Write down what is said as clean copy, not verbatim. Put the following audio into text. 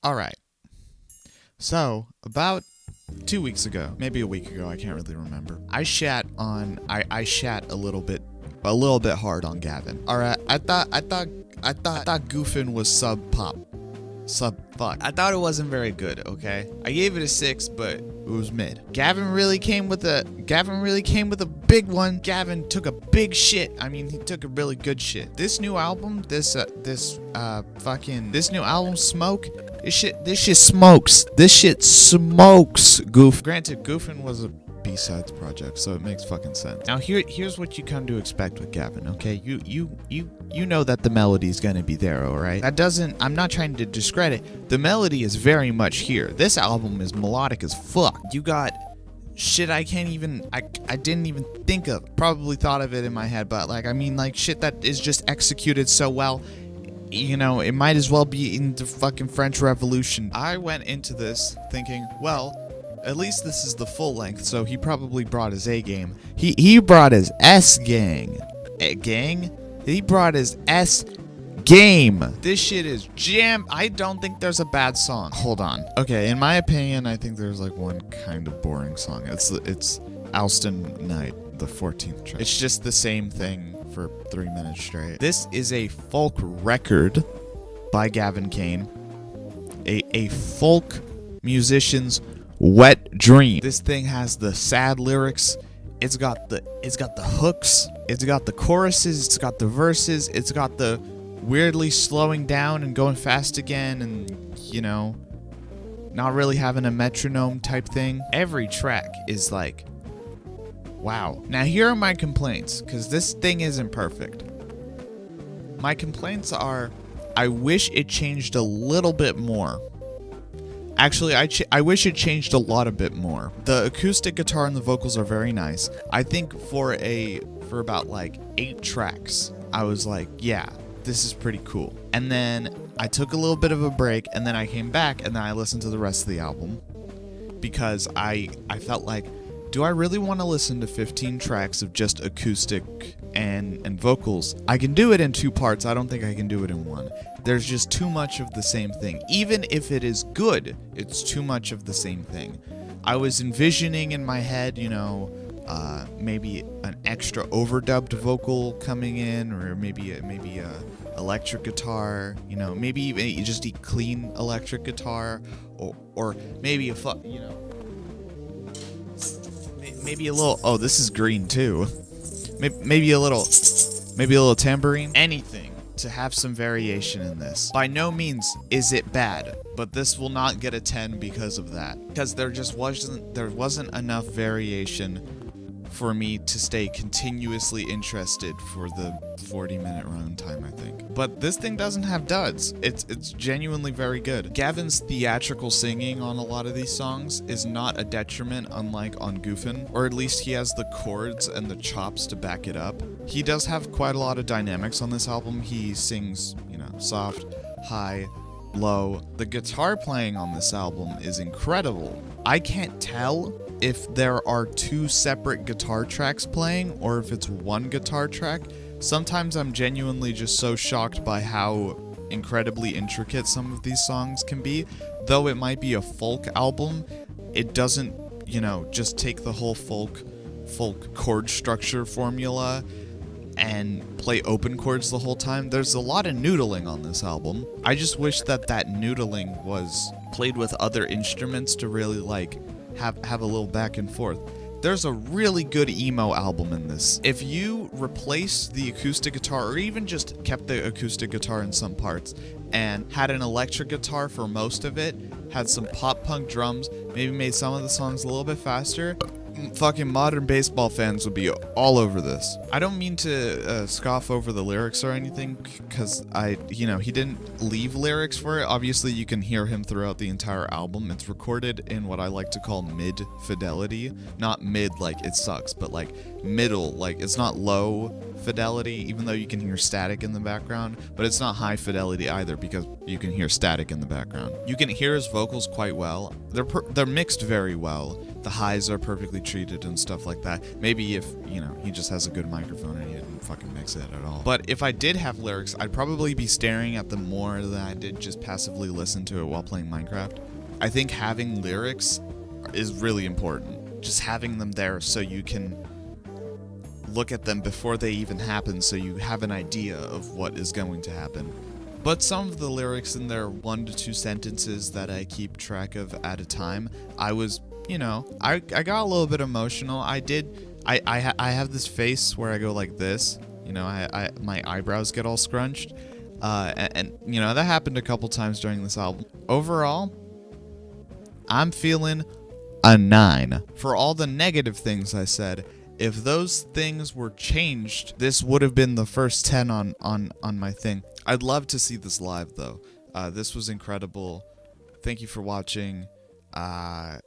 Alright, so about 2 weeks ago, maybe a week ago, I can't really remember. I shat a little bit hard on Gavin. Alright, I thought Goofin was sub fuck. I thought it wasn't very good, okay? I gave it a 6, but it was mid. Gavin really came with a big one. Gavin took a big shit. I mean, he took a really good shit. This new album, this new album, Smoke, this shit smokes. This shit smokes, Goof. Granted, Goofin was a B-sides project, so it makes fucking sense. Now here's what you come to expect with Gavin, okay? You know that the melody's gonna be there, alright? I'm not trying to discredit. The melody is very much here. This album is melodic as fuck. You got shit I didn't even think of. Probably thought of it in my head, but shit that is just executed so well. You know, it might as well be in the fucking French Revolution. I went into this thinking, well, at least this is the full length, so he probably brought his A game. He brought his S gang. He brought his S game. This shit is jam. I don't think there's a bad song. Hold on. Okay, in my opinion, I think there's like one kind of boring song. It's Alston Night, the 14th track. It's just the same thing for 3 minutes straight. This is a folk record by Gavin Caine. A folk musician's wet dream. This thing has the sad lyrics. It's got the hooks. It's got the choruses. It's got the verses. It's got the weirdly slowing down and going fast again, and you know, not really having a metronome type thing. Every track is like, wow. Now here are my complaints, because this thing isn't perfect. My complaints are, I wish it changed a little bit more. Actually, I wish it changed a lot a bit more. The acoustic guitar and the vocals are very nice. I think for about like 8 tracks, I was like, yeah, this is pretty cool. And then I took a little bit of a break, and then I came back, and then I listened to the rest of the album, because I felt like, do I really want to listen to 15 tracks of just acoustic and vocals? I can do it in 2 parts. I don't think I can do it in 1. There's just too much of the same thing. Even if it is good, it's too much of the same thing. I was envisioning in my head, you know, maybe an extra overdubbed vocal coming in, or maybe a electric guitar, you know, maybe even just a clean electric guitar, or maybe maybe a little, oh, this is green too. Maybe a little tambourine. Anything to have some variation in this. By no means is it bad, but this will not get a 10 because of that. Because there wasn't enough variation for me to stay continuously interested for the 40-minute runtime, I think. But this thing doesn't have duds. It's genuinely very good. Gavin's theatrical singing on a lot of these songs is not a detriment, unlike on Goofin, or at least he has the chords and the chops to back it up. He does have quite a lot of dynamics on this album. He sings, you know, soft, high, low. The guitar playing on this album is incredible. I can't tell if there are 2 separate guitar tracks playing or if it's 1 guitar track. Sometimes I'm genuinely just so shocked by how incredibly intricate some of these songs can be. Though it might be a folk album, it doesn't, you know, just take the whole folk chord structure formula and play open chords the whole time. There's a lot of noodling on this album. I just wish that noodling was played with other instruments to really like have a little back and forth. There's a really good emo album in this. If you replace the acoustic guitar, or even just kept the acoustic guitar in some parts, and had an electric guitar for most of it, had some pop punk drums, maybe made some of the songs a little bit faster, fucking modern baseball fans would be all over this. I don't mean to scoff over the lyrics or anything, because he didn't leave lyrics for it. Obviously, you can hear him throughout the entire album. It's recorded in what I like to call mid fidelity. Not mid like it sucks, but like middle, like it's not low fidelity, even though you can hear static in the background, but it's not high fidelity either, because you can hear static in the background. You can hear his vocals quite well. They're mixed very well. The highs are perfectly treated and stuff like that. Maybe if, you know, he just has a good microphone and he didn't fucking mix it at all. But if I did have lyrics, I'd probably be staring at them more than I did just passively listen to it while playing Minecraft. I think having lyrics is really important. Just having them there so you can look at them before they even happen, so you have an idea of what is going to happen. But some of the lyrics in there, 1 to 2 sentences that I keep track of at a time, I was, you know, I got a little bit emotional. I have this face where I go like this, you know, my eyebrows get all scrunched, and you know, that happened a couple times during this album. Overall, I'm feeling a 9. For all the negative things I said, if those things were changed, this would have been the first 10 on my thing. I'd love to see this live, though. This was incredible. Thank you for watching. Bye.